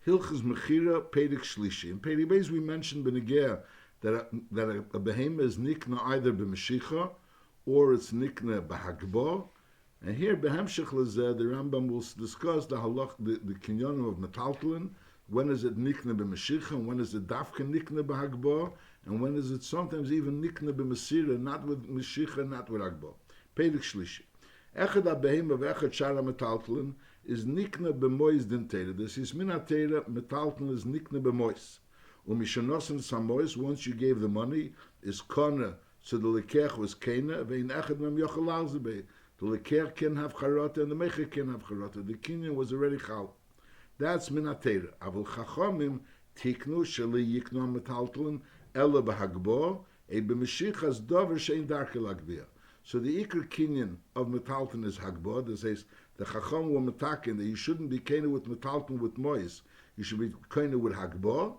Hilchas Mechira Pedig Shlishi. In Pedig Beis we mentioned Benegea that a behemoth is nikna either b'Mashicha or it's nikna b'Hagbah. And here Behemshech Lezeh, the Rambam will discuss the kinyanim of metaltalin. When is it nikna b'Mashicha, and when is it dafka nikna b'Hagbah, and when is it sometimes even nikna b'Masira, not with Mashicha, not with Hagbah. Pedig Shlishi. Echad ha-behemoth v'echad shara metaltalin is nikna b'mois din teira. This is min ha-teira, metaltalin is nikna b'mois. Umishanosan samois, once you gave the money, is kona, so the lekech was kena, ve'in echad mem yochel alzebei. The lekech can have charata, and the mecher can have charata. The kinyan was already chal. That's min ha-teira. Avol chachamim tiknu sheli yiknu metaltalin ela b'hagbah, e b'mashichas dover shein darke lagbiyah. So the ikr kinyan of metalton is hagbah. That says the chacham were metakin that you shouldn't be kena with metalton with mois. You should be kena with hagbah,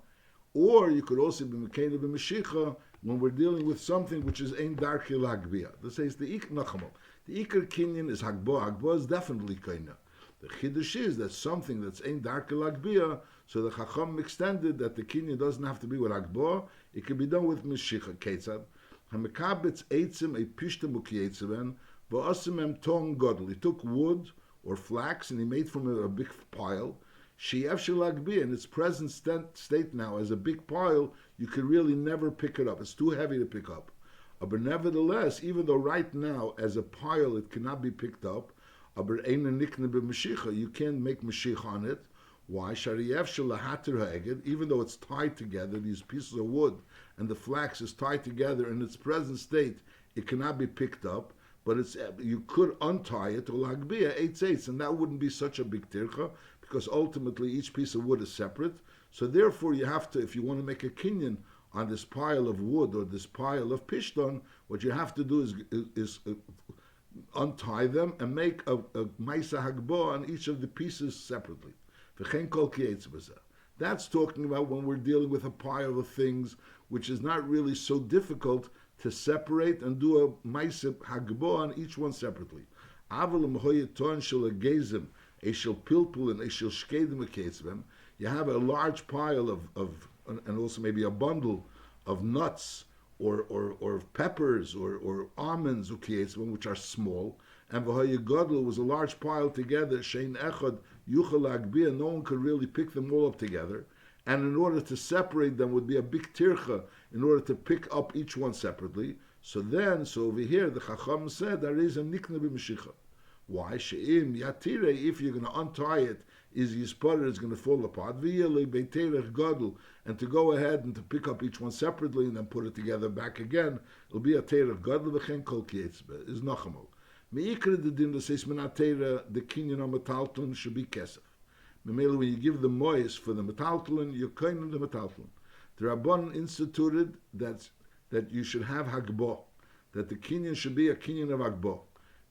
or you could also be kena with mashicha when we're dealing with something which is ein darke lagbiyah. That says the ikr nachamo. The ikr kinyan is hagbah. Hagbah is definitely kena. The chiddush is that something that's ein darke lagbiyah. So the chacham extended that the kinyan doesn't have to be with hagbah. It can be done with mashicha. Ketzad. Hamekabetz eitzim a pishtem ukiyetzeven va'asim em tong godel. He took wood or flax and he made from it a big pile. She'ev shelagbi, in its present state now as a big pile, you could really never pick it up. It's too heavy to pick up. But nevertheless, even though right now as a pile it cannot be picked up, aber eine nikne b'mashicha, you can make mashicha on it. Why? Shariev shelahater ha'eged, even though it's tied together, these pieces of wood and the flax is tied together in its present state, it cannot be picked up, but you could untie it to lagbiyah eitz, and that wouldn't be such a big tircha, because ultimately each piece of wood is separate. So therefore you have to, if you want to make a kinyan on this pile of wood or this pile of pishton, what you have to do is untie them and make a maisa hagbah on each of the pieces separately. That's talking about when we're dealing with a pile of things which is not really so difficult to separate and do a maisa hagbah on each one separately. You have a large pile of and also maybe a bundle of nuts or peppers or almonds which are small, and v'hayagadol was a large pile together. Shein echad yuchal lagbiyah, no one could really pick them all up together, and in order to separate them would be a big tircha in order to pick up each one separately. So over here the Chacham said there is a nikna b'mashicha. Why? She'im yatire, if you're going to untie it, is yispar, it's going to fall apart. V'yele beiterech gadol, and to go ahead and to pick up each one separately and then put it together back again, it'll be a terech gadol v'chen kol kietzbe, is nachamol. Me'ikra the din that says menatera, the kinyan on metalton should be kesef. Memele, when you give the mois for the metalton, you're kind of the metalton. The Rabban instituted that you should have hagbah, that the kinyan should be a kinyan of hagbah.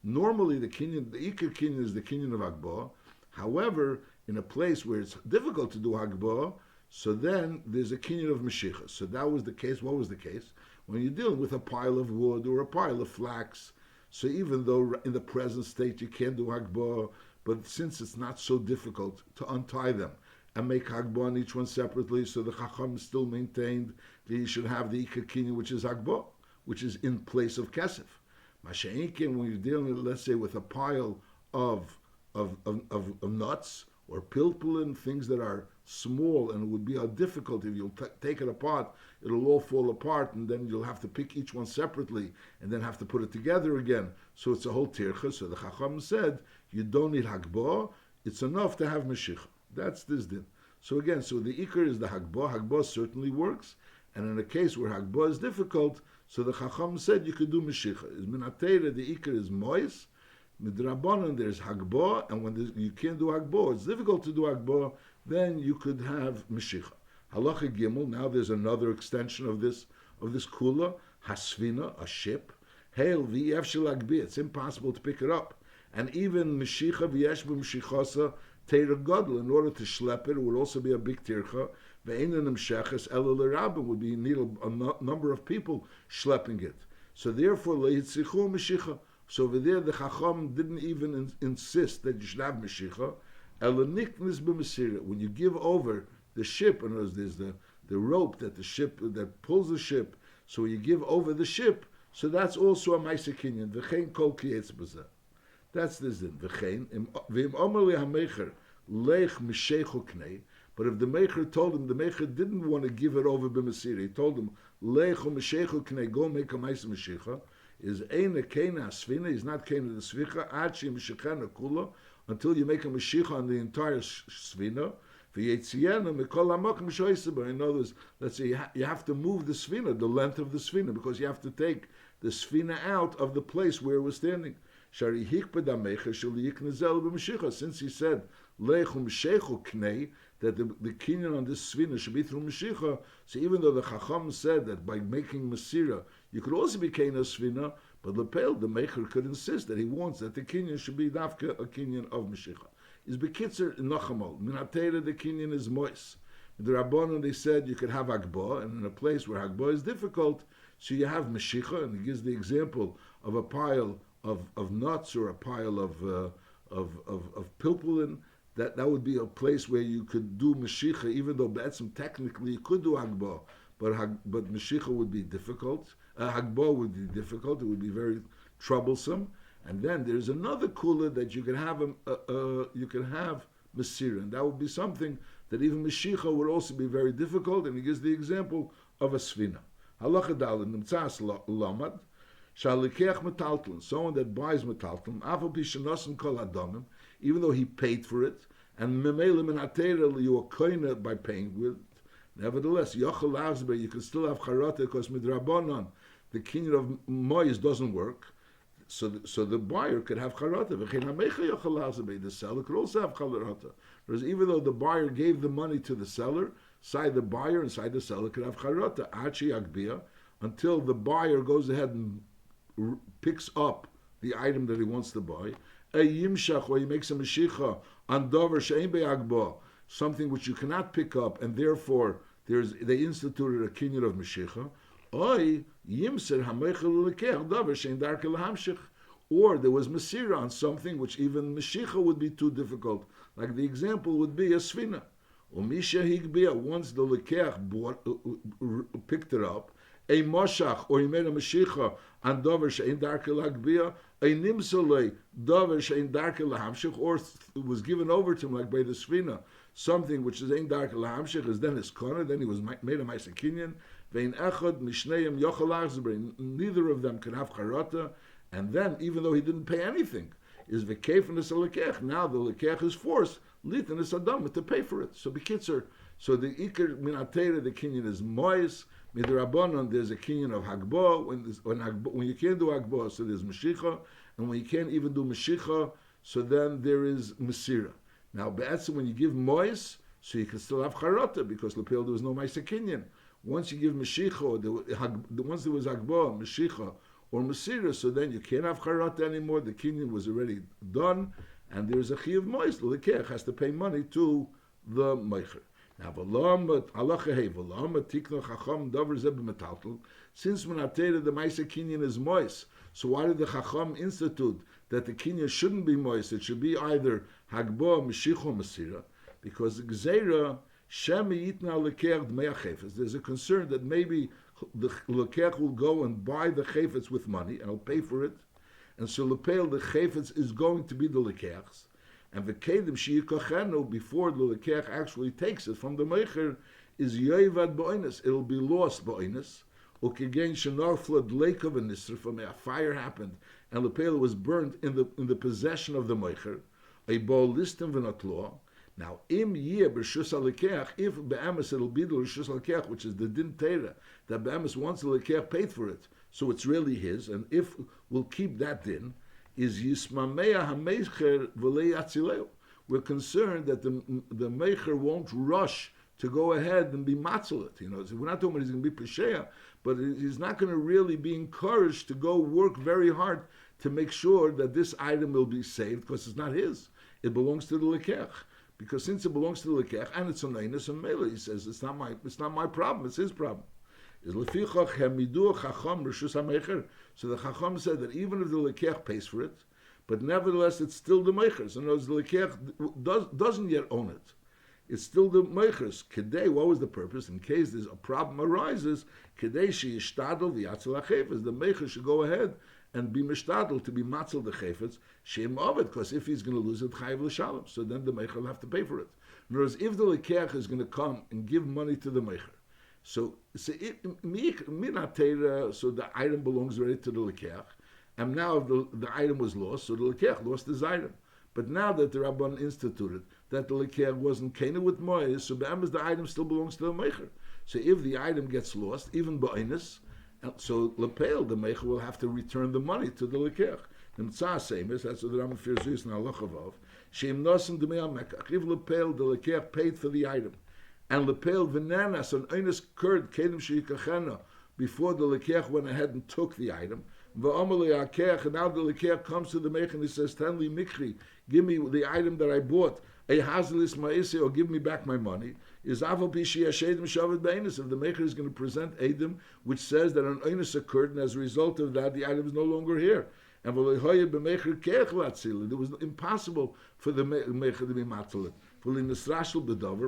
Normally, the ikar kinyan is the kinyan of hagbah. However, in a place where it's difficult to do hagbah, so then there's a kinyan of mashicha. So that was the case. What was the case? When you're dealing with a pile of wood or a pile of flax, so even though in the present state you can't do hagbah, but since it's not so difficult to untie them and make hagbah on each one separately, so the Chacham still maintained that you should have the ikar kinyan, which is hagbah, which is in place of kesef. Masha'inkin, when you're dealing, let's say, with a pile of nuts or pilpulin, things that are small and it would be difficult if you'll take it apart, it'll all fall apart, and then you'll have to pick each one separately and then have to put it together again. So it's a whole tircha. So the Chacham said you don't need hagbah; it's enough to have mashicha. That's this din. So again, so the ikar is the hagbah. Hagbah certainly works, and in a case where hagbah is difficult, so the Chacham said you could do mashicha. Is minatera, the ikar is mois. Midrabanan, there's hagbah, and when you can't do hagbah, it's difficult to do hagbah, then you could have mashicha. Halacha gimel. Now there's another extension of this kula. Hasvina, a ship. Hail v'yev shelagbi. It's impossible to pick it up, and even mashicha v'yesh b'mashichasa teira gadol. In order to schlep it would also be a big tircha. Ve'einanim sheches ela l'rabim, would be need a number of people schlepping it. So therefore le'yitzichu mashicha. So over there, the Chacham didn't even insist that you should have Mashicha, Elaniknis b'mesira. When you give over the ship, and there's the rope that the ship that pulls the ship, so you give over the ship, so that's also a ma'aser kinyan. V'chein kol kiyetz b'zeh. That's this din. V'chein v'im omer li hamecher lech mishechu knei. But if the mecher told him, the mecher didn't want to give it over b'mesira, he told him lech mishechu knei, go make a ma'aser meshicha. Is ein a kena svina? He's not kena the svicha. Ad she mishachana kula, until you make a meshicha on the entire svina. In other words, let's say you have to move the svina, the length of the svina, because you have to take the svina out of the place where it was standing. Since he said that the kinyan on this svina should be through meshicha, so even though the chacham said that by making mesira you could also be kena svina, but the mecher could insist that he wants that the kinyan should be dafka a kinyan of meshicha. Is bekitzer nachamal. Minatera the kinyan is moist. The Rabbanon they said you could have hagbah, and in a place where hagbah is difficult, so you have meshicha, and he gives the example of a pile of nuts or a pile of pilpulin. That would be a place where you could do meshicha, even though be'etzim technically you could do hagbah, but meshicha would be difficult. Hagbah would be difficult. It would be very troublesome. And then there's another kula that you can have mesira, and that would be something that even meshicha would also be very difficult. And he gives the example of a svina. Halacha daled nimtzas lamad shalikech metaltlin, someone that buys metaltlin, afal pishanosim kol adamim, even though he paid for it, and memele minatera you are koina by paying with. Nevertheless, yochel lavzbe, you can still have charata because midrabanan the kinyan of mois doesn't work. So the buyer could have charata. The seller could also have charata. Whereas even though the buyer gave the money to the seller, side the buyer and side the seller could have charata. Achi agbia, until the buyer goes ahead and picks up the item that he wants to buy. A yimshach, or he makes a meshicha on dover she'ein be'agba, something which you cannot pick up, and therefore they instituted a kinyan of meshicha. Or there was Masira on something which even Meshicha would be too difficult. Like the example would be a Svina. Once the Lekeach picked it up, a Moshach, or he made a Meshicha on Dover Shein Darkel Hagbia, a Nimsalei, Dover Shein Darkel Hamshich, or it was given over to him like by the Svina, something which is Ein Darkel Hamshich, is then his corner, then he was made a Ma'aser Kinyan. Neither of them can have charata, and then even though he didn't pay anything, is v'kefenis lekech. Now the lekech is forced litenis adam to pay for it. So bekitzer, so the ikar minatera the kinyan is mois. Midrabanon there's a kinyan of hagbah when you can't do hagbah, so there's meshicha, and when you can't even do meshicha, so then there is mesira. Now be'etzim when you give mois, so you can still have charata because lepel there was no ma'aser kinyan. Once you give Meshicha, once there was Agbah, Meshicha, or Mesira, so then you can't have Charata anymore. The kinyan was already done, and there's a Chi of Mois. The Lekech has to pay money to the Meicher. Now, since when Atera the Ma'aser kinyan is Mois, so why did the Chacham institute that the kinyan shouldn't be Mois? It should be either Hagbah, Meshicha, or Mesira, because Gzeira. There's a concern that maybe the lekech will go and buy the chayfetz with money and he'll pay for it, and so lepel the chayfetz is going to be the lekechs, and the Keilim sheyikochenu before the lekech actually takes it from the mecher is yoivad ba'onis. It'll be lost ba'onis. Ukegen shenar flood lake of a nisr, from a fire happened and lepel was burned in the possession of the mecher. A bol listim v'natlo. Now, im yeh b'rshus halekech, if be'emes it'll be the rshus halekech, which is the din teira, that be'emes once the lekech paid for it, so it's really his, and if we'll keep that din, is yismameya hamecher v'lei atzileu. We're concerned that the mecher won't rush to go ahead and be matzelet. So we're not talking about he's going to be pesheya, but he's not going to really be encouraged to go work very hard to make sure that this item will be saved, because it's not his. It belongs to the lekech. Because since it belongs to the lekech and it's an einus and mele, he says it's not my problem, it's his problem. So the chacham said that even if the lekech pays for it, but nevertheless it's still the meicher. So in other words, the lekech doesn't yet own it. It's still the meichers. Kedei, what was the purpose? In case there's a problem arises, kedei sheyishtadel v'yatzel hachefetz, the meicher should go ahead and be mishtadel to be matzel the chefetz, shem of it, because if he's going to lose it, chayiv l'shalom. So then the meicher will have to pay for it. In other words, if the lekech is going to come and give money to the meicher, so the item belongs already to the lekech, and now the item was lost, so the lekech lost his item. But now that the Rabban instituted that the lekech wasn't kena with moyes, so be'emes the item still belongs to the meicher. So if the item gets lost, even ba'inus, so lepel, the meicher will have to return the money to the lekech. The mitzvah same is, that's what the Rambam Firzus and Halachavav. Sheim nosim d'mei mekach. If lepel, the lekech paid for the item, and lepel v'nanas an einus kurd Keilim sheikachena, before the lekech went ahead and took the item. And now the lekech comes to the meicher and he says, "Tenli mikri, give me the item that I bought. A hazelis ma'ise, or give me back my money." Is aval pishi hashedim shavet beinus. If the meicher is going to present edim, which says that an einus occurred, and as a result of that, the item is no longer here. And it was impossible for the meicher to be matzalit.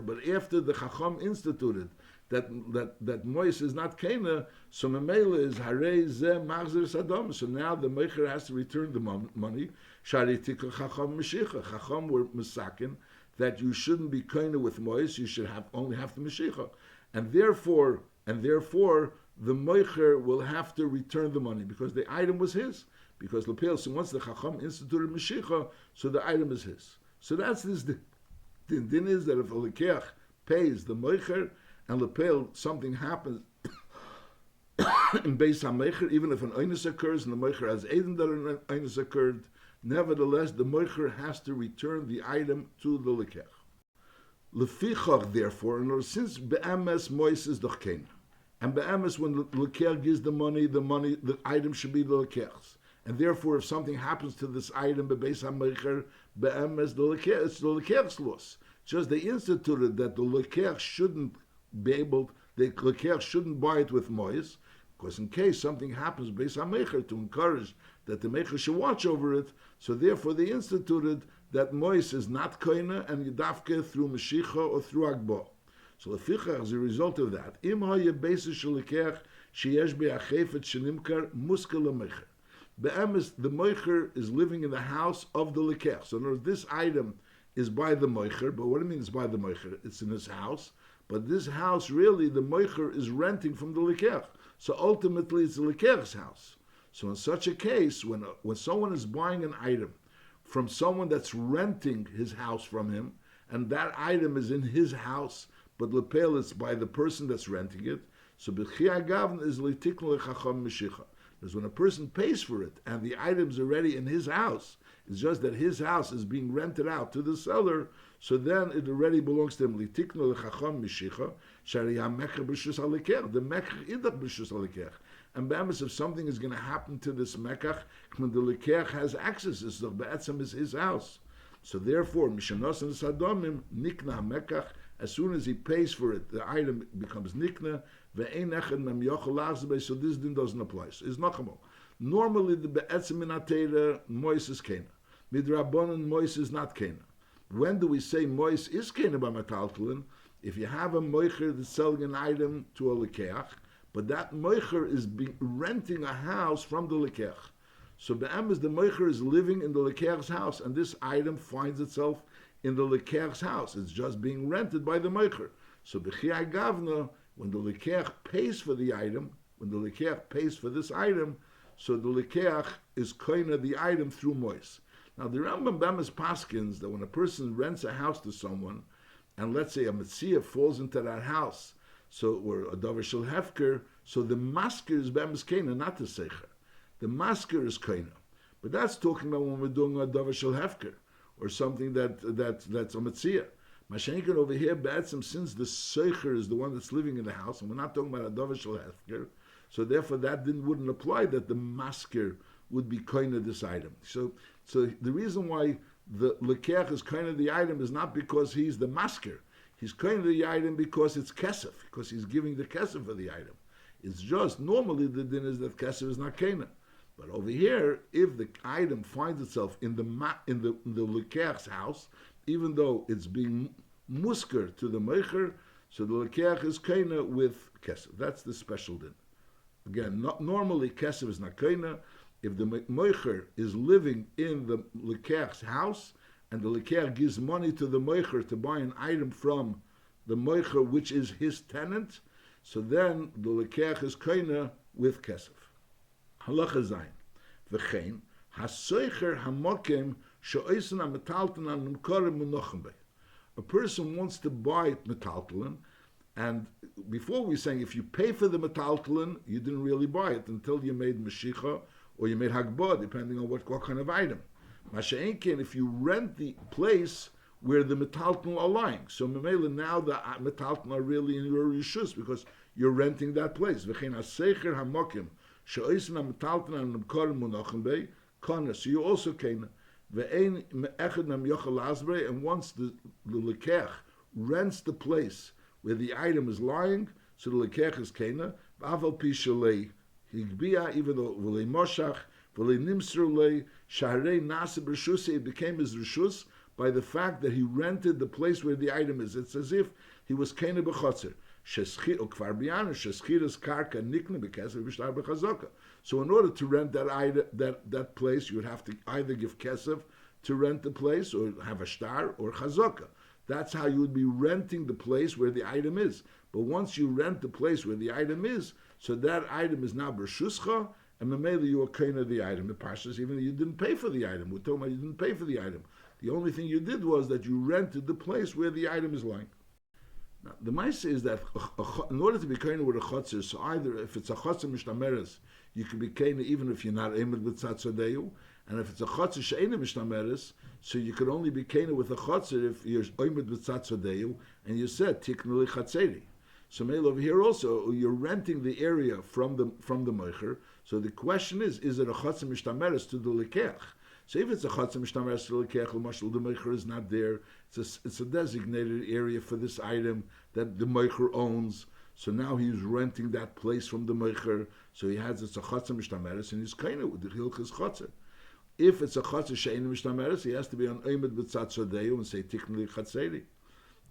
But after the Chacham instituted that mois is not kena, so memela is harei zeh machzer sadam. So now the meicher has to return the money. Shari tikka Chacham meshicha. Chacham were misakin that you shouldn't be kena with mois. You should only have the meshicha, and therefore the meicher will have to return the money because the item was his. Because lepel, so once the Chacham instituted meshicha, so the item is his. So that's this. The din is that if a lekech pays the meicher and lepel, something happens in Beis HaMeicher, even if an einus occurs and the meicher has edim that an einus occurred, nevertheless the meicher has to return the item to the lekech. Lefichach, therefore, in other words, since be'emes mois is doch kein, and be'emes when the lekech gives the money, the item should be the lekech's. And therefore, if something happens to this item, be'beis ha'meicher, be'emes, it's the lekech's loss. Just they instituted that the lekech shouldn't be able, the lekech shouldn't buy it with mois, because in case something happens, be'beis ha'meicher, to encourage that the meicher should watch over it, so therefore they instituted that mois is not koina and yedavke through meshicha or through agbo. So leficha, as a result of that, im ha'ye beis shel-lekech sheyesh be'achefet shenimkar muskal ha'meicher. Be'emes, the meicher is living in the house of the lekech. So in other words, this item is by the meicher, but what do you mean it's by the meicher? It's in his house, but this house really, the meicher is renting from the lekech. So ultimately it's the lekech's house. So in such a case, when someone is buying an item from someone that's renting his house from him, and that item is in his house, but lepel is by the person that's renting it, so b'chiyah gavn is litiknu lechacham meshicha. Because when a person pays for it and the item's already in his house, it's just that his house is being rented out to the seller, so then it already belongs to him. Litiknu lechacham mishicha, shari ha-mecher b'shus ha-lekech. The mecher idach b'shus ha-lekech. And be'emes, if something is going to happen to this mekach, when the lekech has access, it's the be'etzem is his house. So therefore, mishanos and sadomim, nikna ha-mekach, as soon as he pays for it, the item becomes nikna, so this din doesn't apply. So it's nachamo. Normally the be'etzem in atera mois is kena. Midrabanan mois is not kena. When do we say mois is kena by metaltalin? If you have a moicher that's selling an item to a lekeach, but that moicher is renting a house from the lekeach. So be'emes, the moicher is living in the lekech's house, and this item finds itself in the lekech's house. It's just being rented by the moicher. So b'chiyai gavna, when the lekech pays for the item, when the lekech pays for this item, so the lekech is koina the item through mois. Now the Rambam Bemes paskins that when a person rents a house to someone, and let's say a metzia falls into that house, so or a davar shel hefker, so the masker is Bemes kena, not the secher. The masker is koina, but that's talking about when we're doing a davar shel hefker or something that's a metzia. Mashenkin over here, Ba'atzim, since the Seicher is the one that's living in the house, and we're not talking about a Davar Shel Hefker, so therefore that wouldn't apply that the masker would be kind of this item. So the reason why the Lekech is kind of the item is not because he's the masker. He's kind of the item because it's Kesef, because he's giving the Kesef for the item. It's just, normally the din is that Kesef is not Kana. But over here, if the item finds itself in the lekech's house, even though it's being musker to the meicher, so the lekech is kaina with kesef. That's the special din. Again, normally kesef is not kaina. If the meicher is living in the lekech's house and the lekech gives money to the meicher to buy an item from the meicher, which is his tenant, so then the lekech is kaina with kesef. Halacha zayin. V'chein hasoicher hamokim she'oisen ha-metalton ha-nemkorim munochem bei. A person wants to buy metaltalin, and before we were saying if you pay for the metaltalin, you didn't really buy it until you made meshicha or you made hagbah, depending on what kind of item. Masha'enkin, if you rent the place where the metaltalin are lying, so memela now the metaltalin are really in your rishus because you're renting that place. V'chein hasoicher hamokim she'oisen ha-metalton ha-nemkorim munochem bei kana. So you also came. And once the lekech rents the place where the item is lying, so the lekech is kena. Even though v'lei moshach v'lei nimsru lei shaharei nasa b'rshus, it became his rishus by the fact that he rented the place where the item is. It's as if he was kena b'chotzer. So in order to rent that item, that place, you would have to either give kesef to rent the place, or have a star or chazaka. That's how you would be renting the place where the item is. But once you rent the place where the item is, so that item is now b'rshuscha, and memela you are kind of the item. The pashas, even you didn't pay for the item. We're talking about you didn't pay for the item. The only thing you did was that you rented the place where the item is lying. Now, the ma'aseh is that in order to be kind with a chotzer, so either if it's a chotzer mishtameres, you can be kind even if you're not emed with tzatzodeyu, and if it's a chotzer she'ena mishtameres, so you could only be kind with a chotzer if you're emed with tzatzodeyu, and you said tiknu lichatzeri. So maybe over here also you're renting the area from the meicher. So the question is it a chotzer mishtameres to the lekech? So if it's a chotzer mishtameres to the lekech, the meicher is not there. It's a designated area for this item that the meicher owns. So now he's renting that place from the meicher. So he has it's a chotzer mishtameres, and he's kind of with the hilchis chotzer. If it's a chotzer she'ena mishtameres, he has to be on oimed b'tzatzodeyu and say tiknu chatzeri.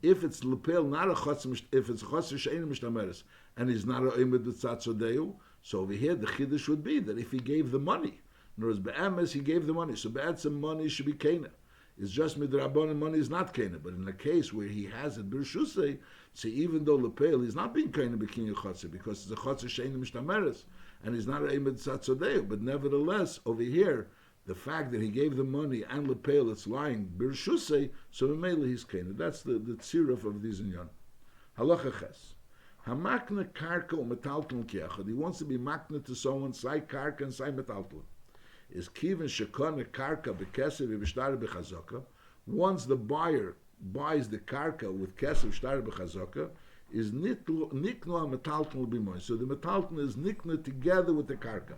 If it's lepel not a chotzer, if it's a chotzer she'ena mishtameres and he's not on oimed b'tzatzodeyu, so over here the chiddush would be that if he gave the money, in other words, be'emes he gave the money, so be'etzem money should be kena. It's just midrabanan money is not kena, but in a case where he has it b'rshusei, so even though lepel he's not being kena b'kinyan chotzer because it's a chotzer she'ena mishtameres and he's not on oimed b'tzatzodeyu, but nevertheless over here, the fact that he gave the money and lepel it's lying b'rshusei, so memela he's kena. That's the tziruf of these inyan. Halacha ches. Hamakna karka or metalton kiachad. He wants to be makna to someone, sai karka and sai metalton. Is kiven shekona karka bekesef v'shtar b'chazaka. Once the buyer buys the karka with kesef shtar b'chazaka, is niknu metalton b'moy. So the metalton is niknu together with the karka.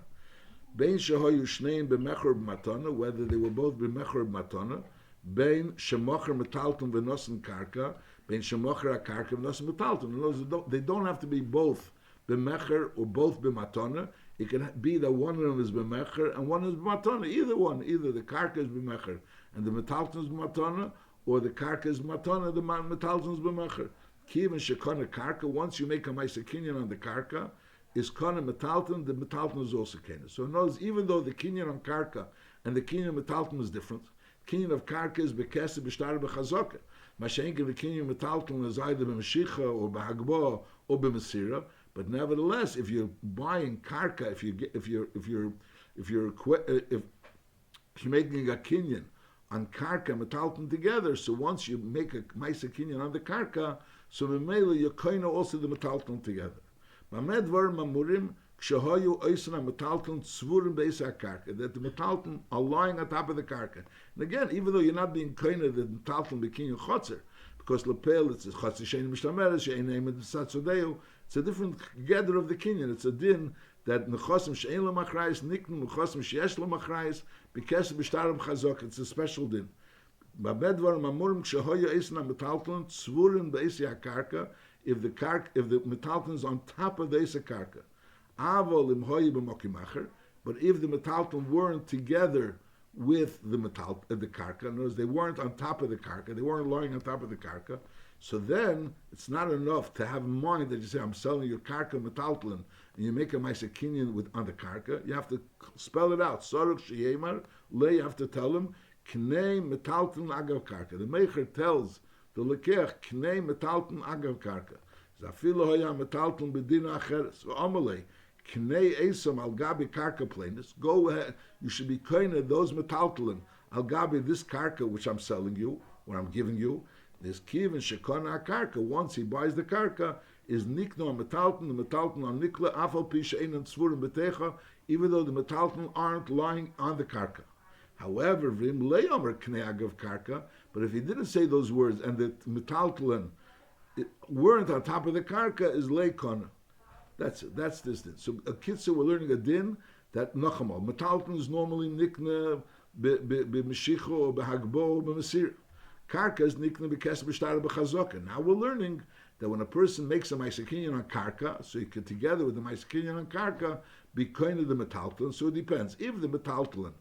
Bein shehoyu shneim b'mechor b'matana, whether they were both b'mechor b'matana. Bein shemocher metalton v'nosen karka. Bein shemocher karka v'nosen metalton. They don't have to be both b'mecher or both b'matana. It can be that one of them is b'mecher and one is b'matana. Either one, either the karka is b'mecher and the metalton is b'matana, or the karka is b'matana, the metalton is b'mecher. Kiven shekona karka. Once you make a ma'aser kinyan on the karka, is kana metalton. The metalton is also kena. So notice, even though the kinyan on karka and the kinyan metalton is different, kinyan of karka is bekesef b'shtar b'chazaka. Mashenke the kinyan metalton is either b'meshicha or b'hagbah or b'mesira. But nevertheless, if you're buying karka, if you're making a kinyan on karka and metalton together, so once you make a ma'aser kinyan on the karka, so memela you're kind of also the metalton together. That the metalton are lying on top of the karka. And again, even though you're not being kind of the metalton b'kinyan chotzer, because lepel it's a chotzer she'ena mishtameres she'ena emed b'tzatzodeyu. It's a different gather of the kinyan. It's a din that nechosim she'en lo machrayis niknu nechosim she'esh lo machrayis b'kesef b'shtarim chazok. It's a special din. Babedvar mamurim kshehoya esna metalton tzvurin b'esi hakarka. If the metalton is on top of the esa karka, avol im hoyi b'mokim acher. But if the metalton weren't together with the the karka, in other words, they weren't on top of the karka, they weren't lying on top of the karka, so then it's not enough to have in mind that you say, I'm selling your karka metalton, and you make a ma'aser kinyan with on the karka. You have to spell it out. Sorok sheyemar, you have to tell them, knei metalton agav karka. The Meicher tells the lekech, knei metalton agav karka. Zafilo hoya metalton bedina acheres. Amalei, knei esam al gabi karka plainus. Go ahead, you should be koine those metalton al gabi this karka which I'm selling you, or I'm giving you. This kivin shekona karka. Once he buys the karka, is nikno metalton, the metalton on nikla afal pisha einan tzvurim betecha, even though the metalton aren't lying on the karka. However, v'im leyomer knei agav karka, but if he didn't say those words and the metalton weren't on top of the karka, is leikona. That's this din. So a kitzur, we're learning a din that nachamal metalton is normally nikna b'mishicho or b'hagbo or b'masir. Karka is nikna b'kes b'shtar b'chazoka. Now we're learning that when a person makes a ma'aser kinyan on karka, so you could together with the ma'aser kinyan on karka be kind of the metalton. So it depends. If the metalton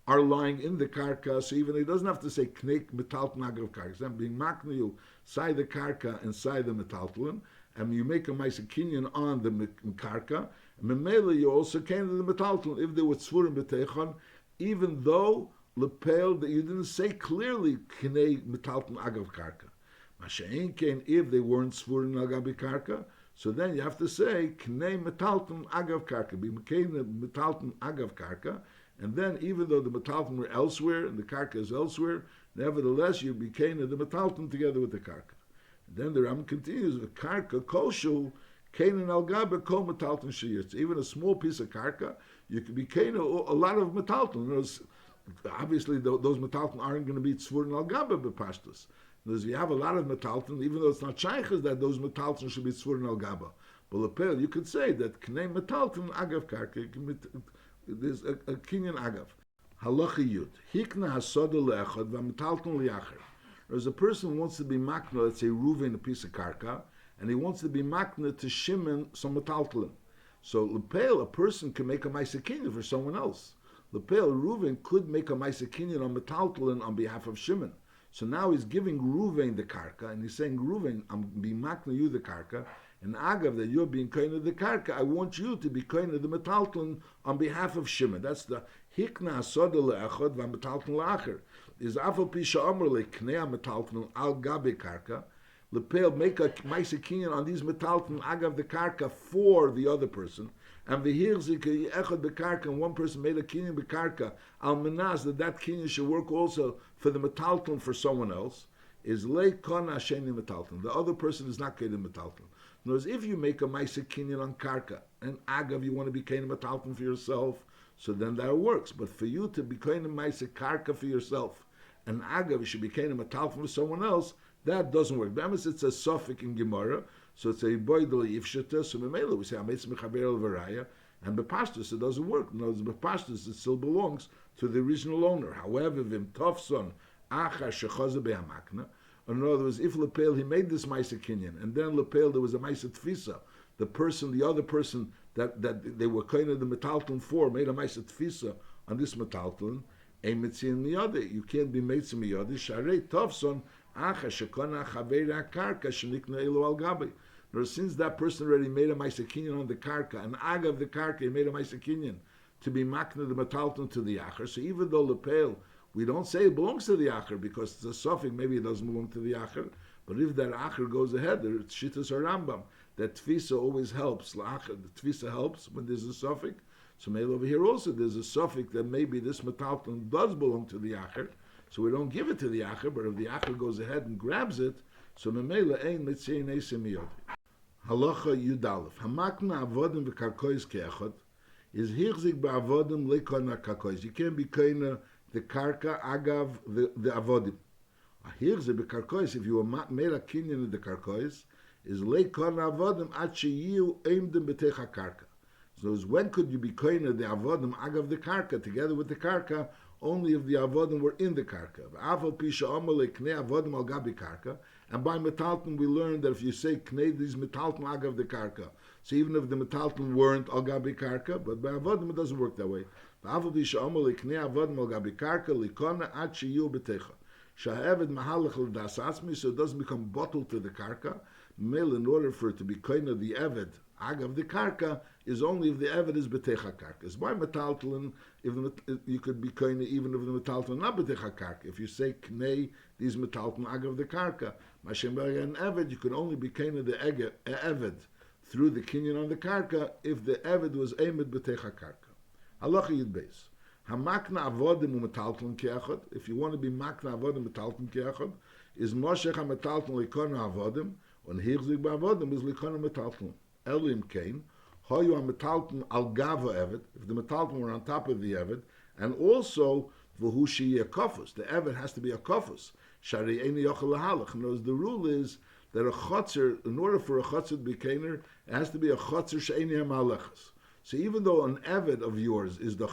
are lying in the karka, so even he doesn't have to say knek metalton agav karka. I'm being makna you side the karka and side the metalton, and you make a ma'aser kinyan on the karka. And memela you also came to the metalton if they were tzvurim b'teichon, even though lepel that you didn't say clearly knei metalton agav karka. Masha'en came if they weren't tzvurim agav karka. So then you have to say knei metalton agav karka. Be metalton agav karka. And then, even though the metalton were elsewhere and the karka is elsewhere, nevertheless you became the metalton together with the karka. And then the Ram continues, the karka koshu kainin al gabe kol metalton sheyitz. Even a small piece of karka, you could be a lot of metalton. Obviously, those metalton aren't going to be tzvurin al gabe bepashtus. Because you have a lot of metalton, even though it's not shaykhs that those metalton should be tzvurin al gabe. But lepel, you could say that knei metalton agav karka. There's a kinyan agav. Halacha yud. Hikna hasoda le'echad v'metalton li'acher. There's a person who wants to be makna, let's say Reuven, a piece of karka, and he wants to be makna to Shimon some metalton. So lepel, a person can make a ma'aser kinyan for someone else. Lepel, Reuven could make a ma'aser kinyan on metalton on behalf of Shimon. So now he's giving Reuven the karka, and he's saying, Reuven, I'm being makna you the karka, and agav that you're being kind of the karka, I want you to be kind of the metalton on behalf of Shimon. That's the hikna asoda le'echad v'metalton la'acher. Is afal pisha omer le'knei metalton al gabe karka. Lepel make a ma'aser kinyan on these metalton agav the karka for the other person. And v'hirzik echad bekarka, and one person made a kinyan bekarka al menas that kinyan should work also for the metalton for someone else. Is le'kona sheni metalton. The other person is not keilim metalton. In other words, if you make a ma'aser kinyan on karka, and agav you want to be keilim metalton for yourself, so then that works. But for you to be keilim ma'aser karka for yourself, and agav you should be keilim metalton for someone else, that doesn't work. Bemis it's a suffix in Gemara, so it's a boidel ifshita. So memela we say ametz mechaber el varaya, and bepashtus it doesn't work. In other words, bepashtus it still belongs to the original owner. However, vim tofson achar shechaza behamakna. In other words, if lepel he made this ma'aser kinyan, and then lepel there was a ma'aser tfisa, the other person that they were kind of the metalton for made a ma'aser tfisa on this metalton, a mitzian miyade. You can't be made some miyade. Sharei tofson acha shekona chavera karka shenikna elo al gabi. Since that person already made a ma'aser kinyan on the karka, and agav the karka he made a ma'aser kinyan to be makna the metalton to the acher. So even though lepel we don't say it belongs to the acher because it's a suffix, maybe it doesn't belong to the acher. But if that acher goes ahead, it's shittas or Rambam. That tfisa always helps. The tfisa helps when there's a suffix. So maybe over here also there's a suffix that maybe this metalton does belong to the acher. So we don't give it to the acher, but if the acher goes ahead and grabs it, so memela ein mitziin esim miyod. Halacha yudalef. Hamakna avodim v'karkois ke'echad is hirzik ba'avodim lekona karkois. You can't be kind the karka agav the avodim. Here's the karkois. If you made a kinyan in the karkois, is leikon avodim at sheyu aimdim betecha karka. So when could you be koina the avodim agav the karka together with the karka? Only if the avodim were in the karka. Aval pisha omer leknei avodim al gabi karka. And by metalton, we learned that if you say knei these metalton agav the karka, so even if the metalton weren't agav karka, but by avodim it doesn't work that way. V'aval b'sha'omer liknei avodim agav karka likona ad sheyu b'techa. Sha'eved mahalach l'das asmi, so it doesn't become bottled to the karka. Mel, in order for it to be kind of the eved agav the karka, is only if the eved is betecha karka. It's by metalton, you could be kind of even if the metalton not betecha karka. If you say knei these metalton agav the karka, mashem b'ega and eved, you could only be kind of the eved through the kinyan on the karka if the eved was aimed betecha karka. Halacha yud beis. Hamakna avodim u'metalton keachod. If you want to be makna avodim metalton keachod, is moshech ha-metalton likona avodim, and hirzig ba'avodim is likona metalton. Elim kain, hoyu ha-metalton al gava eved, if the metalton were on top of the eved, and also v'hu sheyeh kofus. The eved has to be a kofus. Shari eini yochel lahalach. And the rule is that a chotzer, in order for a chotzer to be kainer, it has to be a chotzer she'eini ha-malachas. So even though an eved of yours is the,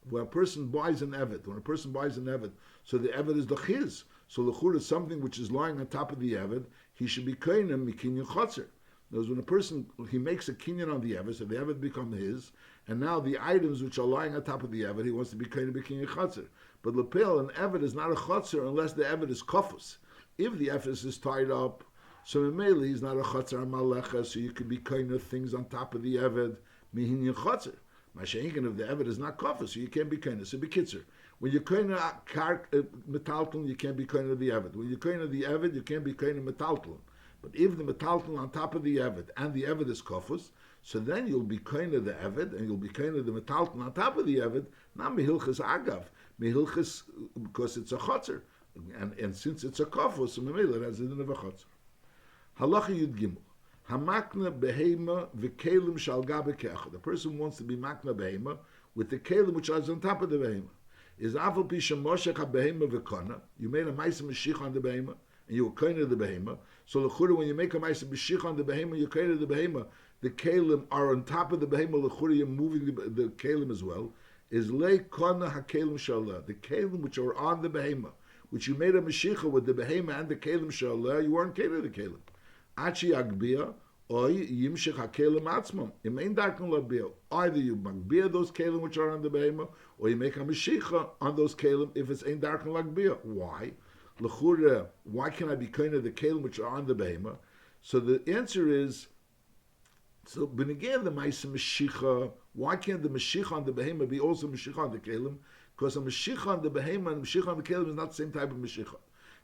when a person buys an eved, so the eved is the chiz. So l'chur is something which is lying on top of the eved, he should be kainem mikinyan chotzer. Because when a person, he makes a kinyan on the eved, so the eved become his, and now the items which are lying on top of the eved, he wants to be kainem mikinyan chotzer. But lepel, an eved is not a chotzer unless the eved is kofus. If the eved is tied up, so in Mele he's not a chotzer malecha, so you could be kainem things on top of the eved, mihinyan chotzer. Masha'inkin, if the eved is not kofus, so you can't be kainem. So be kitzer. When you're kainer metalton, you can't be kainer the eved. When you're kainer the eved, you can't be kainer metalton. But if the metalton on top of the eved and the eved is kofus, so then you'll be kainer the eved and you'll be kainer the metalton on top of the eved. Not mehilchas agav, mehilchas because it's a chotzer, and since it's a kofus, so memela it has a din of a chotzer. Halacha yud gimel. Hamakna behema v'kelim shal gabe kecha. The person wants to be makna behema with the kelim which is on top of the behema. Is afal pisha moshech ha-behema v'kona. You made a ma'aseh meshich on the behema, and you were kainer the behema. So l'chura, when you make a ma'aseh meshich on the behema, you kainer the behema. The kelim are on top of the behema. L'chura, you're moving the kelim as well. Is le kona ha-kelim shalah. The kelim which are on the behema, which you made a meshicha with the behema and the kelim shalah, you weren't kainer the kelim. Achi agbia, oy yimshich ha-kelim atzmam. Im ein darken labia. Either you magbia those kelim which are on the behema, or you make a meshicha on those kelim if it's ein darken lagbia. Why? L'chura, why can I be kind of the kelim which are on the behema? So the answer is, so benegay the ma'aseh meshicha, why can't the meshicha on the behema be also meshicha on the kelim? Because a meshicha on the behema and meshicha on the kelim is not the same type of meshicha.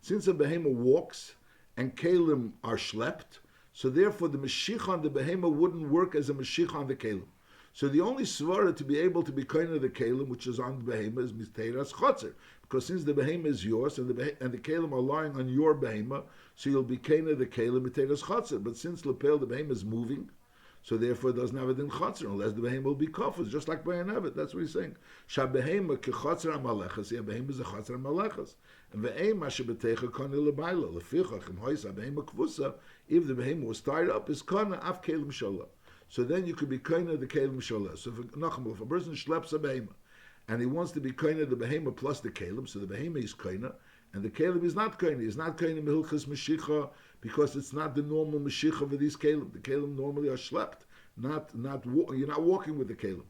Since a behema walks and kelim are schlepped, so therefore the meshicha on the behema wouldn't work as a meshicha on the kelim. So the only svara to be able to be kind of the kelim which is on the behema is misteiras chotzer, because since the behema is yours and the kelim are lying on your behema, so you'll be kind of the kelim misteiras chotzer. But since lapel the behema is moving, so therefore it doesn't have a din chotzer unless the behema will be kofus, just like by an evet. That's what he's saying. Shabehema kechotzer amalechas. Yeah, behema is a chotzer amalechas. And ve'ema shebetecha kona lebaila lefichach im hoisa behema kvusa. If the behema was tied up, is kona af kelim shalah. So then you could be kind of the kelim shalah. So if a person schleps a behema and he wants to be kind of the behema plus the kelim, so the behema is kind of, and the kelim is not kind. He's not kind of mehilchas meshicha because it's not the normal meshicha of these kelim. The kelim normally are schlepped, you're not walking with the kelim.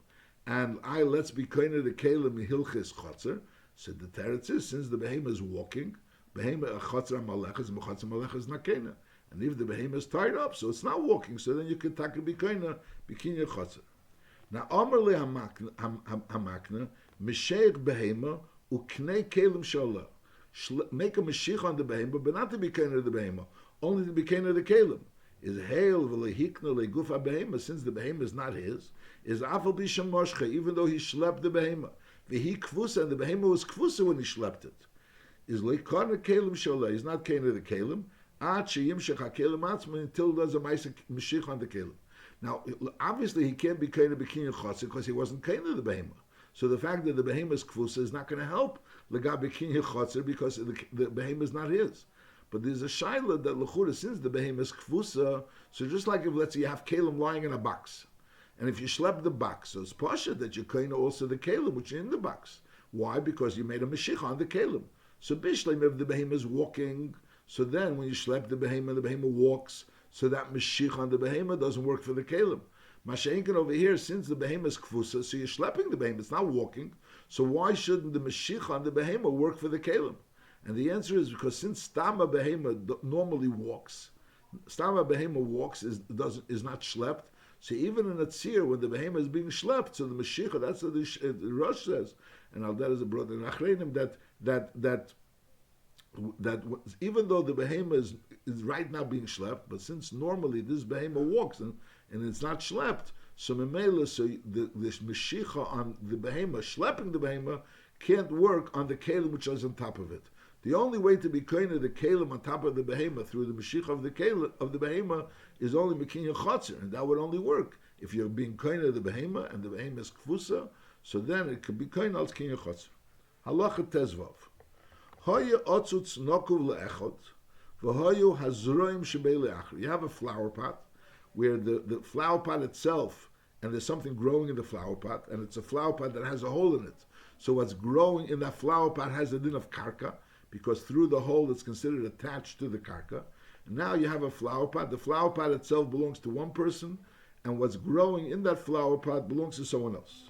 And let's be kind of the kelim mehilchas chotzer. So the teretz is, since the behema is walking, behema chotzer malechas, and chotzer malechas is not kind. And if the behema is tied up, so it's not walking, so then you can take a bikaina, bikinya chotzer. Now, Amar le hamakna, misheich behema, uknei kelim shalah. Make a meshich on the behema, but not to be kind of the behema, only to be kind of the kelim. Is hail v'lehikna legufa behema, since the behema is not his, is afal bisham moshcha, even though he schlepped the behema. V'hi kvusa, and the behema was kvusa when he schlepped it. Is leikana kelim shalah, he's not kind of the kelim, until does a meshich on the kelim. Now, obviously, he can't be kind of bikinyan chotzer because he wasn't kind of the behema. So the fact that the behema is kvusa is not going to help legab bikinyan chotzer because the behema is not his. But there's a shaila that l'chura, since the behema is kvusa, so just like if let's say you have kelim lying in a box, and if you schlep the box, so it's pasha that you kind of also the kelim which is in the box. Why? Because you made a meshich on the kelim. So bishleim, if the behema is walking, So then when you schlep the behemoth walks, so that Mashiach on the behemoth doesn't work for the Keilim. Masha'inkin over here, since the behemoth is kfusa, so you're schlepping the behemoth, it's not walking. So why shouldn't the Mashiach on the behemoth work for the Keilim? And the answer is because since Stama behemoth normally walks, Stama behemoth walks is not schlepped. So even in a tzir, when the behemoth is being schlepped, so the Mashiach, that's what the Rosh says, and Al that is a brother in Achreinim, that even though the behemoth is right now being schlepped, but since normally this behemoth walks and it's not schlepped, so memela, so the Mashiach on the behemoth, schlepping the behemoth, can't work on the Keilim which is on top of it. The only way to be koine the Keilim on top of the behemoth through the Mashiach of the Keilim of the behemoth is only Mekinya Chotzer, and that would only work if you're being koine the behemoth and the behemoth is kfusa. So then it could be koine als Kinya Chotzer. Halacha Tezvav. Hoye otzutz nokuv leechot, v'hoyu hazroim shebei leachar. You have a flower pot where the flower pot itself, and there's something growing in the flower pot, and it's a flower pot that has a hole in it. So what's growing in that flower pot has a din of karka, because through the hole it's considered attached to the karka. And now you have a flower pot. The flower pot itself belongs to one person, and what's growing in that flower pot belongs to someone else.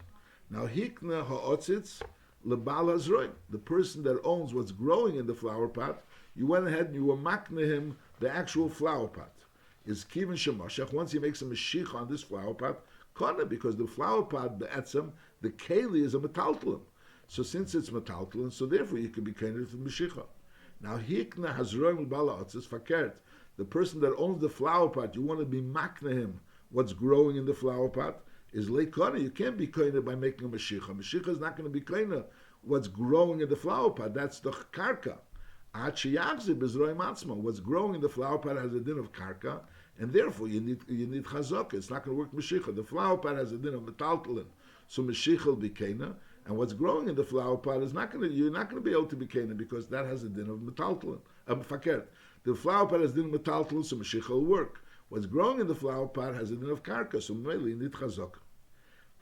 Now hikna ha'otzitz lebal hazroim, the person that owns what's growing in the flower pot, you went ahead and you were makna him the actual flower pot. Is kivin shemashach, once he makes a mashich on this flower pot, kana, because the flower pot be'etzem, the keli is a metaltalim. So since it's metaltalim, so therefore you could be kind of Mashiach. Now hikna hazroim balaotz is fakert. The person that owns the flower pot, you want to be makna him what's growing in the flower pot is leikana. You can't be kind by making a Mashiach. Mashiach is not going to be kind of what's growing in the flower pot. That's the karka. What's growing in the flower pot has a din of karka, and therefore you need chazaka. It's not going to work Mashiach. The flower pot has a din of metaltalim, so Mashiach will be kana. And what's growing in the flower pot is you're not going to be able to be Canaan because that has a din of metaltalin. Fakert. The flower pot has a din of metaltalin, so Mashiach will work. What's growing in the flower pot has a din of karka, so mainly need chazak.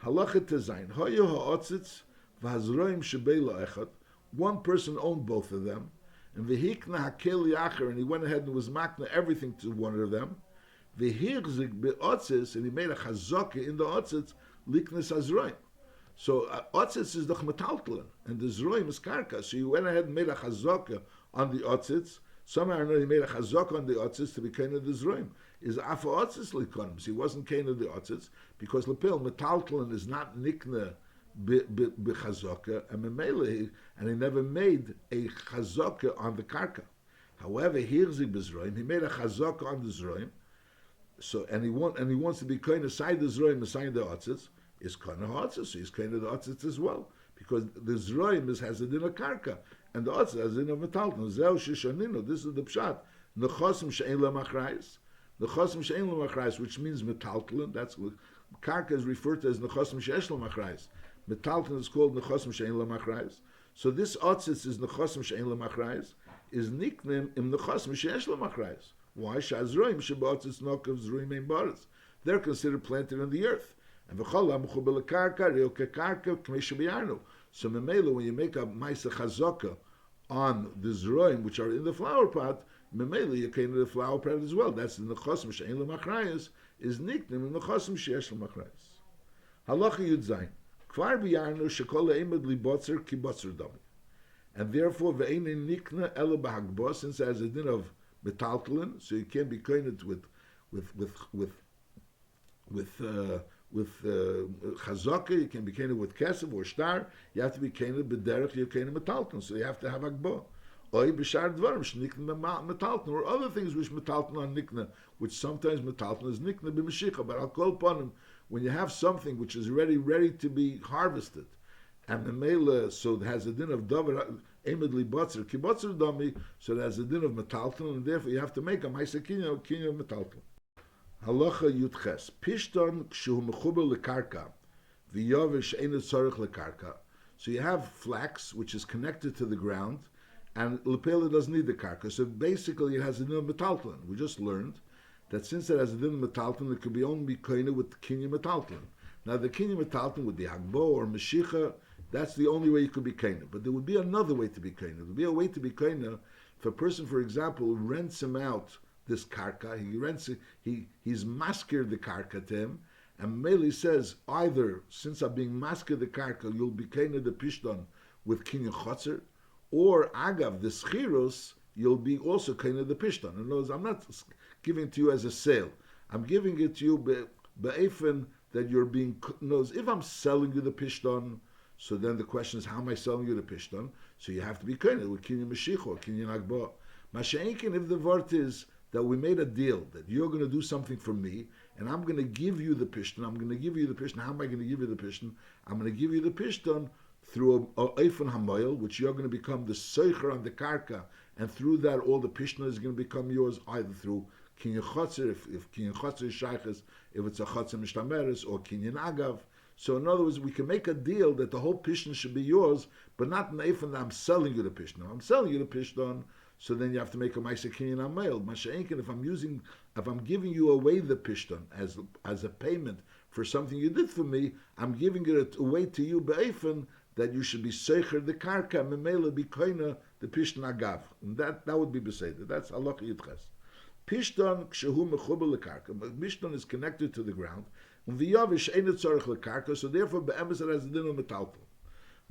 Halacha tezayin. Hoyo ha'otzitz v'hazroim shebei la'echad. One person owned both of them, and v'hikna hakel yacher, and he went ahead and was makna everything to one of them. V'hirzik be'otzitz, and he made a chazaka in the otzitz liknes hazroim. So otzitz is the metaltalin, and the zroim is karka. So you went ahead and made a chazaka on the otzitz. Somehow or another, he made a chazaka on the otzitz to be kind of the zroim. Is afa otzitz likonim? So he wasn't kind of the otzitz because lepil metaltalin is not nikna b'chazaka, and he never made a chazaka on the karka. However, here's the bezroim. He made a chazaka on the zroim. So and he wants to be kind of side the zroim, aside the otzitz. Is kind of otzitz, so he's kind of the otzitz as well, because the zroim has a din of karka, and the otzitz has a din of metaltalin. Zeu shishaninu. This is the pshat. Nechosim she'en lemachrayis. Nechosim she'en lemachrayis, which means metaltalin. That's karka is referred to as nechosim she'esh lemachrayis. Metaltalin is called nechosim she'en lemachrayis. So this otzitz is nechosim she'en lemachrayis, is nicknamed im nechosim she'esh lemachrayis. Why? Sha'azroim she'ba'otzitz nokav zroim ein baris. They're considered planted in the earth. And v'cholam mechubel karka reil kekarka k'mei shebiyarnu. So memela, when you make a ma'isa chazaka on the zroim which are in the flower pot, memela you came to the flower pot as well. That's in the chosim she'en lemachrayis is nicknamed in the chosim she'esh lemachrayis. Halacha Yud Zayin. Kvar biyarnu shekol eimad libotzer ki botzer dami. And therefore ve'ein nikna ele b'hagbos, since it has a din of metaltalin, so you can't be koined with chazaka, you can be kained with kesef or star. You have to be kained b'derech, you're kained metalton, so you have to have agbo. Oy b'shar dvarim shnikna metalton, or other things which metalton on nikna, which sometimes metalton is nikna b'mashicha. But I'll call upon him when you have something which is ready to be harvested, and the mele so it has a din of davar emedli botzer kibotzer dami, so it has a din of metalton, and therefore you have to make a ma'isa kinyan metalton. Halacha Yudches. Pishton kshu mechuber lekarka, v'yovish einu tzorich lekarka. So you have flax which is connected to the ground, and lepela doesn't need the karka. So basically, it has a din of metaltalin. We just learned that since it has a din of metaltalin, it could be only koine with kinyan metaltalin. Now the kinyan metaltalin would be hagbo or meshicha. That's the only way you could be koine. But there would be another way to be koine. There would be a way to be koine If a person, for example, rents him out this karka, he's masked the karka to him, and Meli says, either, since I'm being masked the karka, you'll be kaina the pishton with kinyan chotzer, or agav, the schiros, you'll be also kaina the pishton. In other words, I'm not giving it to you as a sale. I'm giving it to you be'efen that you're being, knows, if I'm selling you the pishton, so then the question is, how am I selling you the pishton? So you have to be kaina with kinyan mashiach or kinyan agba. Masha'inkin, if the word is that we made a deal that you're going to do something for me, and I'm going to give you the pishton. I'm going to give you the pishton. How am I going to give you the pishton? I'm going to give you the pishton through a eifon hamoil, which you're going to become the seicher on the karka, and through that all the pishton is going to become yours, either through kinyan chotzer, if kinyan chotzer is shayches, if it's a chotzer mishtameres, or kinyan agav. So in other words, we can make a deal that the whole pishton should be yours, but not in the eifon that I'm selling you the pishton. I'm selling you the pishton. So then you have to make a ma'aser kinyan amail. Masha'inkin, if I'm giving you away the pishton as a payment for something you did for me, I'm giving it away to you be'efen that you should be seicher the karka memela be koina the pishton agav, and that would be beseder. That's halacha yitches. Pishton kshehu mechubel lekarka. Pishton is connected to the ground. And v'yavish ain't tzarich lekarka. So therefore, be'emes it has a din of metaltal.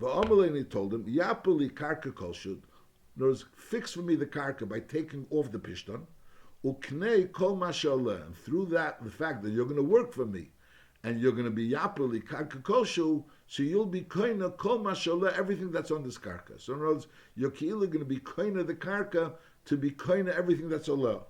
V'amalei told him yapeli karka kol shud. In other words, fix for me the karka by taking off the pishton, uknei kol mashallah, and through that, the fact that you're going to work for me, and you're going to be yapeli karka koshu, so you'll be koina kol mashallah, everything that's on this karka. So in other words, you're going to be koina the karka to be koina everything that's Allah.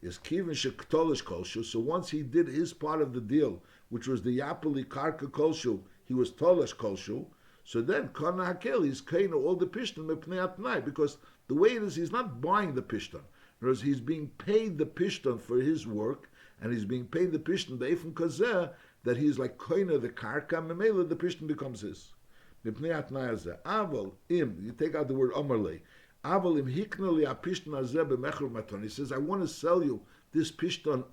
Is kivin shektolish koshu. So once he did his part of the deal, which was the yapeli karka koshu, he was tolish koshu. So then, Kana Hakel, he's kaina all the pishton mepnei atnai, because the way it is, he's not buying the pishton. In other words, he's being paid the pishton for his work, and he's being paid the pishton be'efim kazeh, that he's like kaina the karka, memela the pishton becomes his. Mepnei atnai azeh. Aval im, you take out the word omerle. Aval im hikna li apishton azeh be'mechur maton. He says, I want to sell you this pishton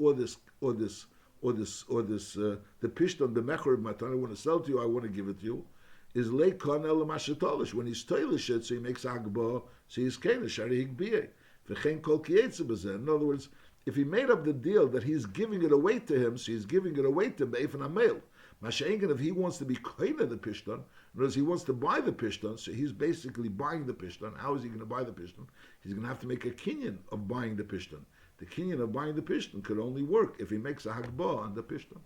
the pishton be'mechur maton. I want to sell to you. I want to give it to you. Is leikon el mashatolish when he's toilish it, so he makes agbo, so he's kaina shari higbiyeh. V'chein kol kiyetze b'zeh. In other words, if he made up the deal that he's giving it away to him, so he's giving it away to him be'efan hamel. Masha'inkin, if he wants to be kaina the pishton, in other words, he wants to buy the pishton, so he's basically buying the pishton. How is he going to buy the pishton? He's going to have to make a kinyan of buying the pishton. The kinyan of buying the pishton could only work if he makes a hagbo on the pishton.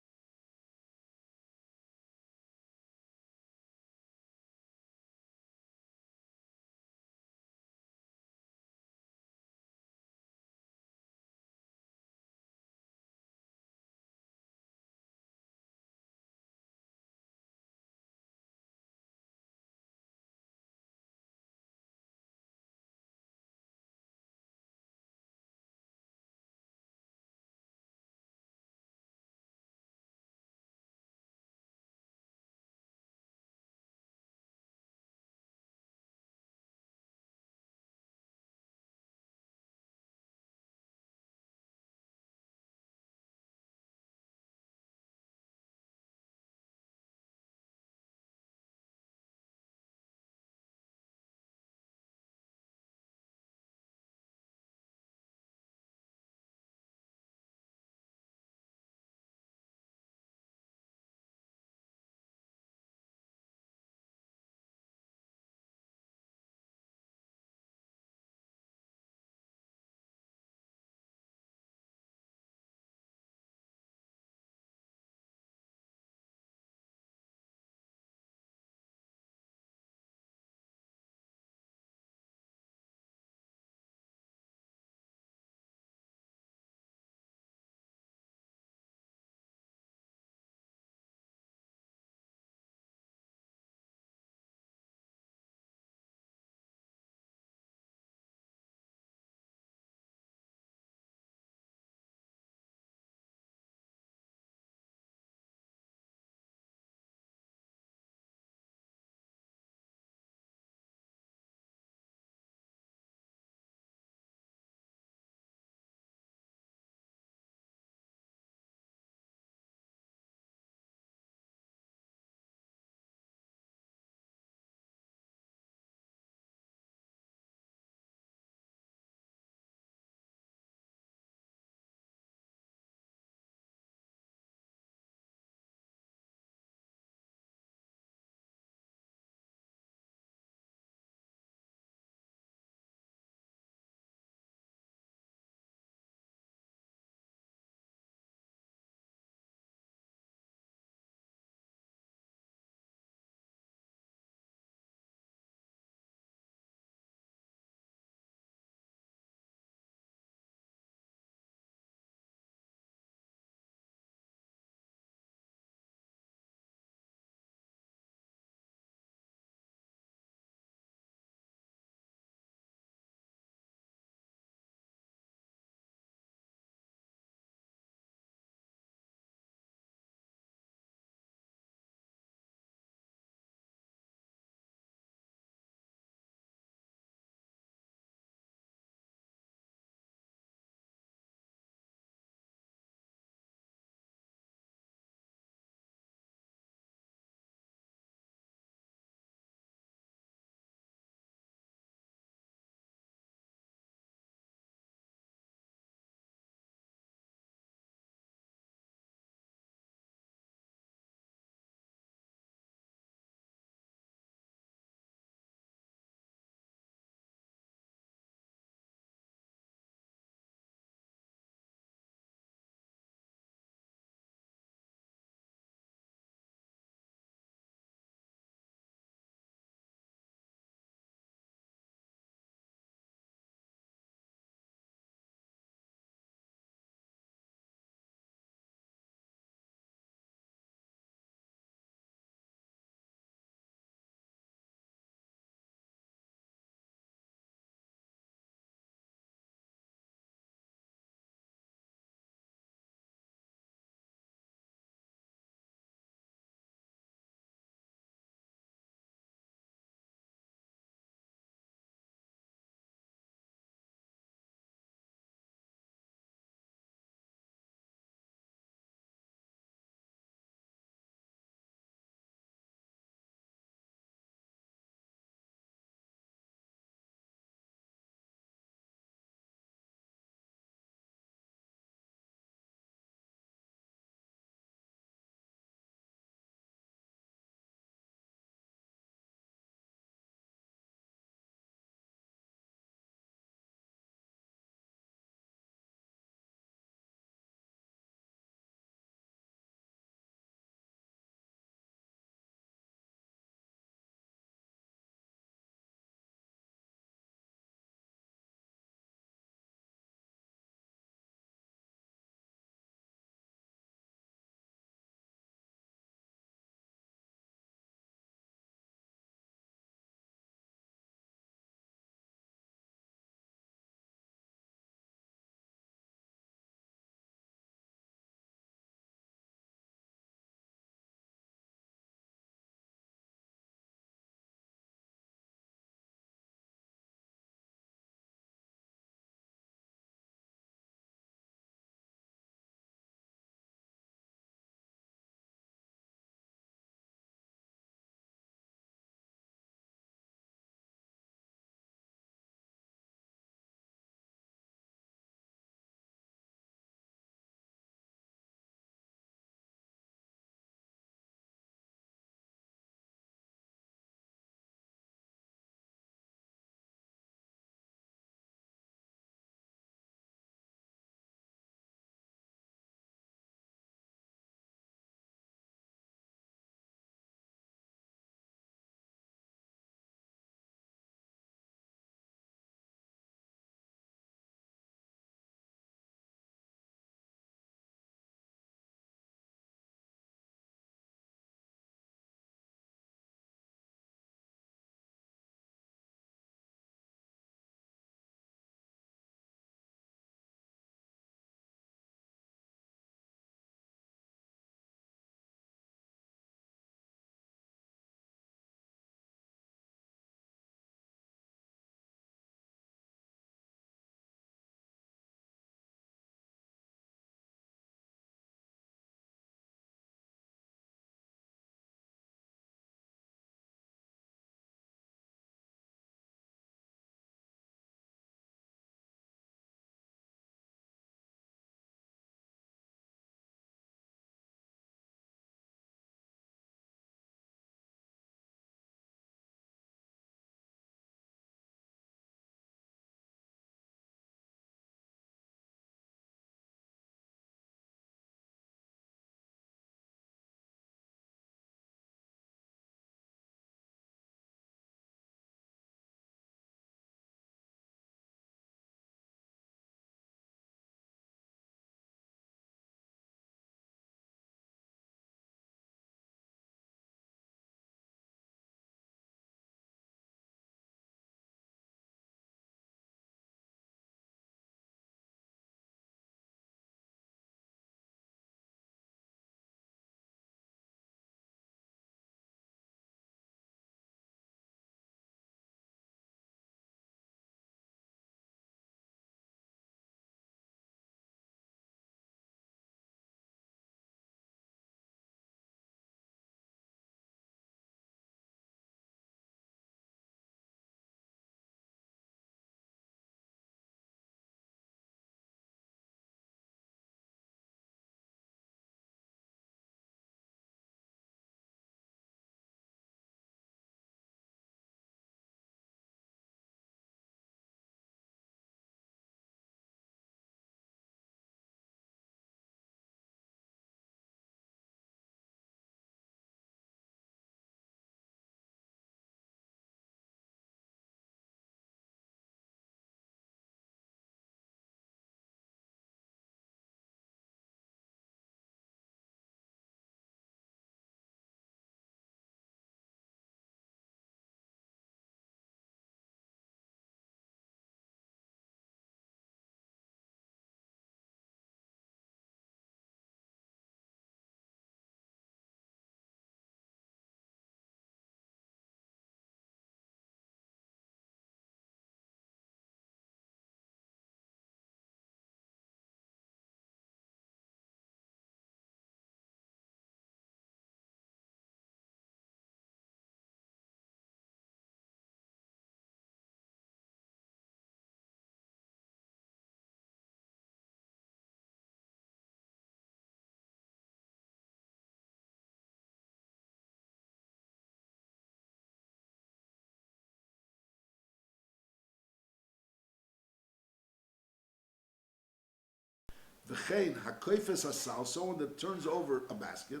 V'chein hakoifes asal, someone that turns over a basket,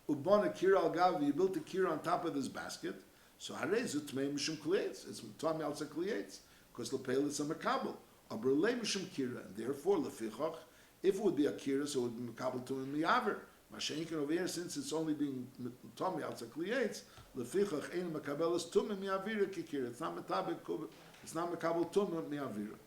ubana kira al gavi, you built a kira on top of this basket, so harei zutmei mishum kliyetz. It's tami alza kliyetz, because lepel is a makabel. Abrelei mishum kira, and therefore lefichach, if it would be a kira, so it would be makabel to a miyaver. Mashenkin over here, since it's only being tami alza kliyetz, lefichach ein makabel is tum miyavira kikira. It's not metabek, it's not makabel tum miyavira.